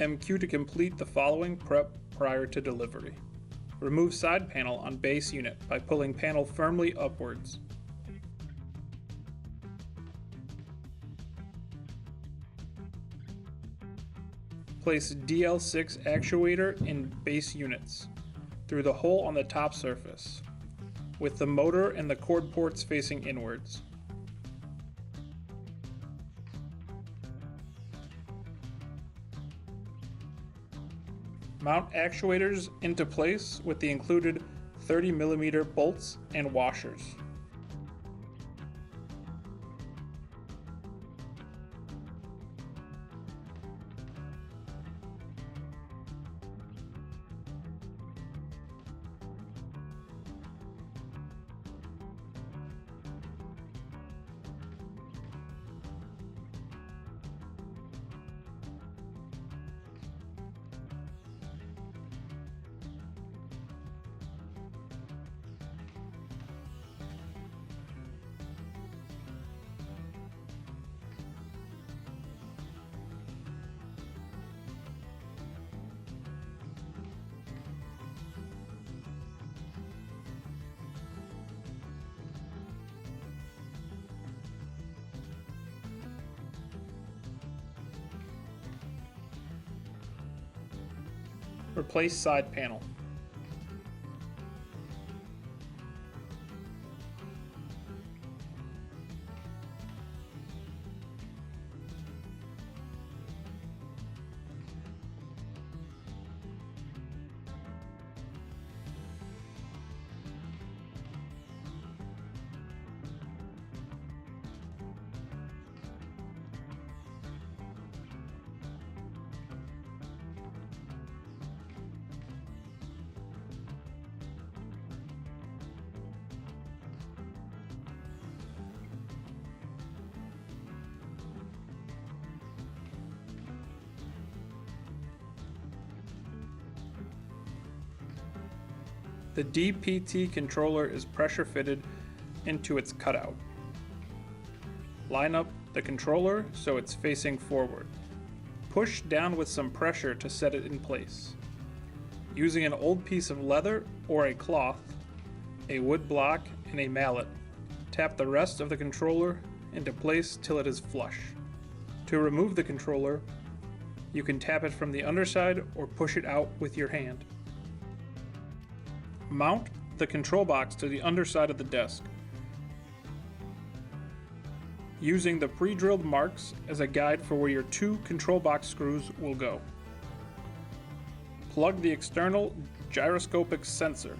MQ to complete the following prep prior to delivery. Remove side panel on base unit by pulling panel firmly upwards. Place DL6 actuator in base units through the hole on the top surface, with the motor and the cord ports facing inwards. Mount actuators into place with the included 30mm bolts and washers. Replace side panel. The DPT controller is pressure fitted into its cutout. Line up the controller so it's facing forward. Push down with some pressure to set it in place. Using an old piece of leather or a cloth, a wood block, and a mallet, tap the rest of the controller into place till it is flush. To remove the controller, you can tap it from the underside or push it out with your hand. Mount the control box to the underside of the desk, using the pre-drilled marks as a guide for where your 2 control box screws will go. Plug the external gyroscopic sensor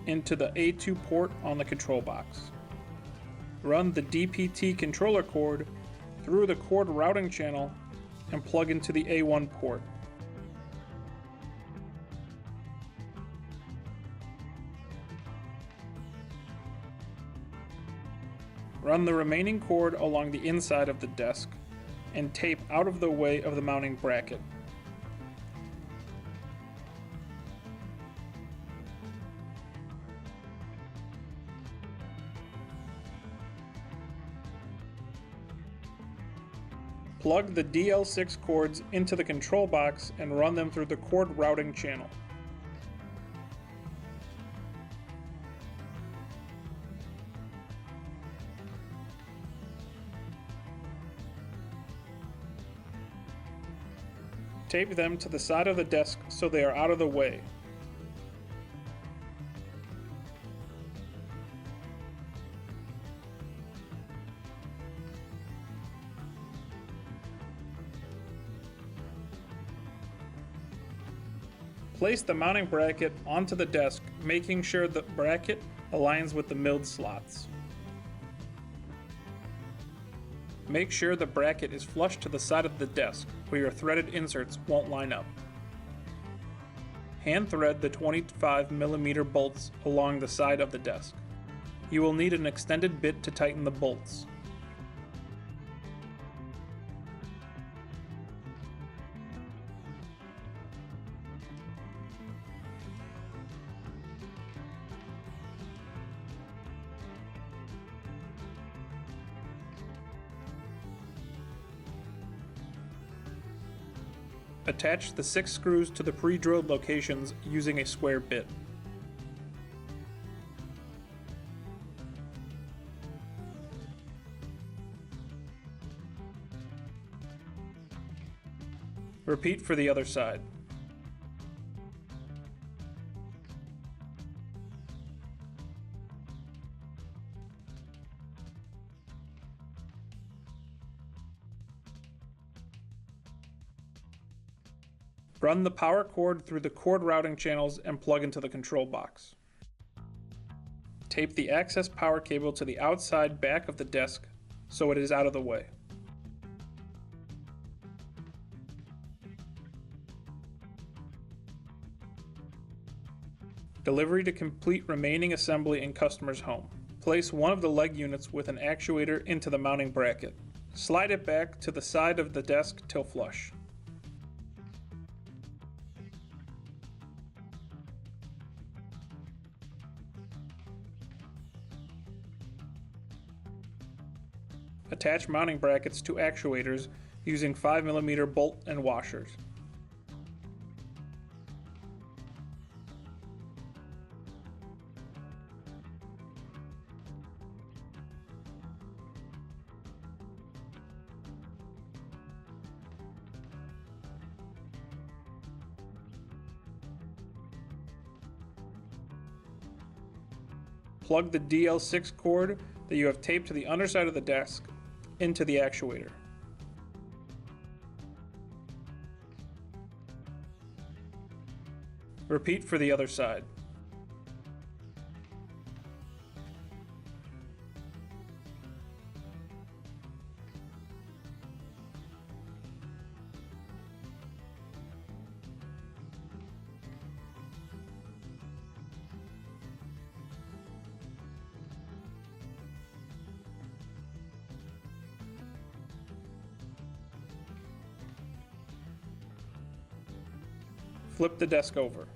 into the A2 port on the control box. Run the DPT controller cord through the cord routing channel and plug into the A1 port. Run the remaining cord along the inside of the desk and tape out of the way of the mounting bracket. Plug the DL6 cords into the control box and run them through the cord routing channel. Tape them to the side of the desk so they are out of the way. Place the mounting bracket onto the desk, making sure the bracket aligns with the milled slots. Make sure the bracket is flush to the side of the desk where your threaded inserts won't line up. Hand thread the 25mm bolts along the side of the desk. You will need an extended bit to tighten the bolts. Attach the 6 screws to the pre-drilled locations using a square bit. Repeat for the other side. Run the power cord through the cord routing channels and plug into the control box. Tape the access power cable to the outside back of the desk so it is out of the way. Delivery to complete remaining assembly in customer's home. Place one of the leg units with an actuator into the mounting bracket. Slide it back to the side of the desk till flush. Attach mounting brackets to actuators using 5mm bolt and washers. Plug the DL6 cord that you have taped to the underside of the desk into the actuator. Repeat for the other side. Flip the desk over.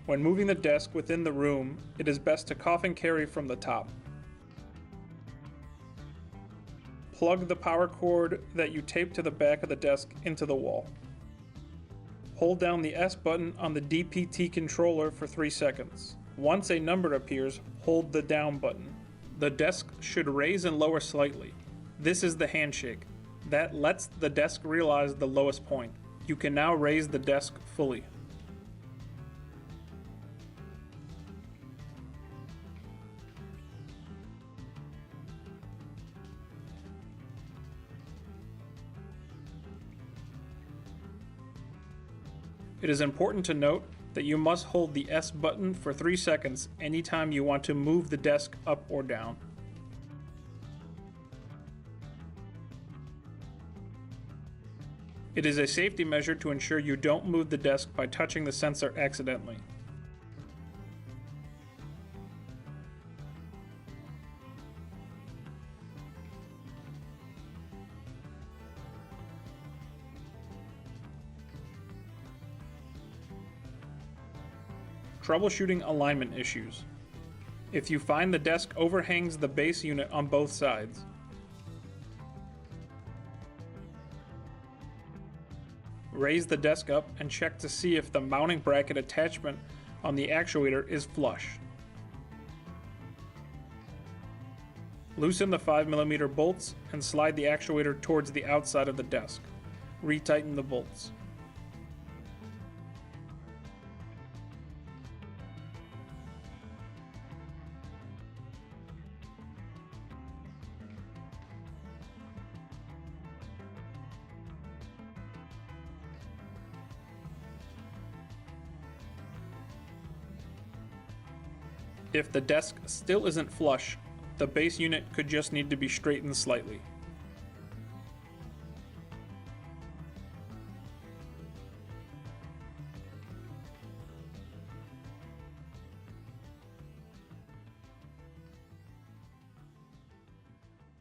When moving the desk within the room, it is best to coffin carry from the top. Plug the power cord that you taped to the back of the desk into the wall. Hold down the S button on the DPT controller for 3 seconds. Once a number appears, hold the down button. The desk should raise and lower slightly. This is the handshake. That lets the desk realize the lowest point. You can now raise the desk fully. It is important to note that you must hold the S button for 3 seconds anytime you want to move the desk up or down. It is a safety measure to ensure you don't move the desk by touching the sensor accidentally. Troubleshooting alignment issues. If you find the desk overhangs the base unit on both sides, raise the desk up and check to see if the mounting bracket attachment on the actuator is flush. Loosen the 5mm bolts and slide the actuator towards the outside of the desk. Retighten the bolts. If the desk still isn't flush, the base unit could just need to be straightened slightly.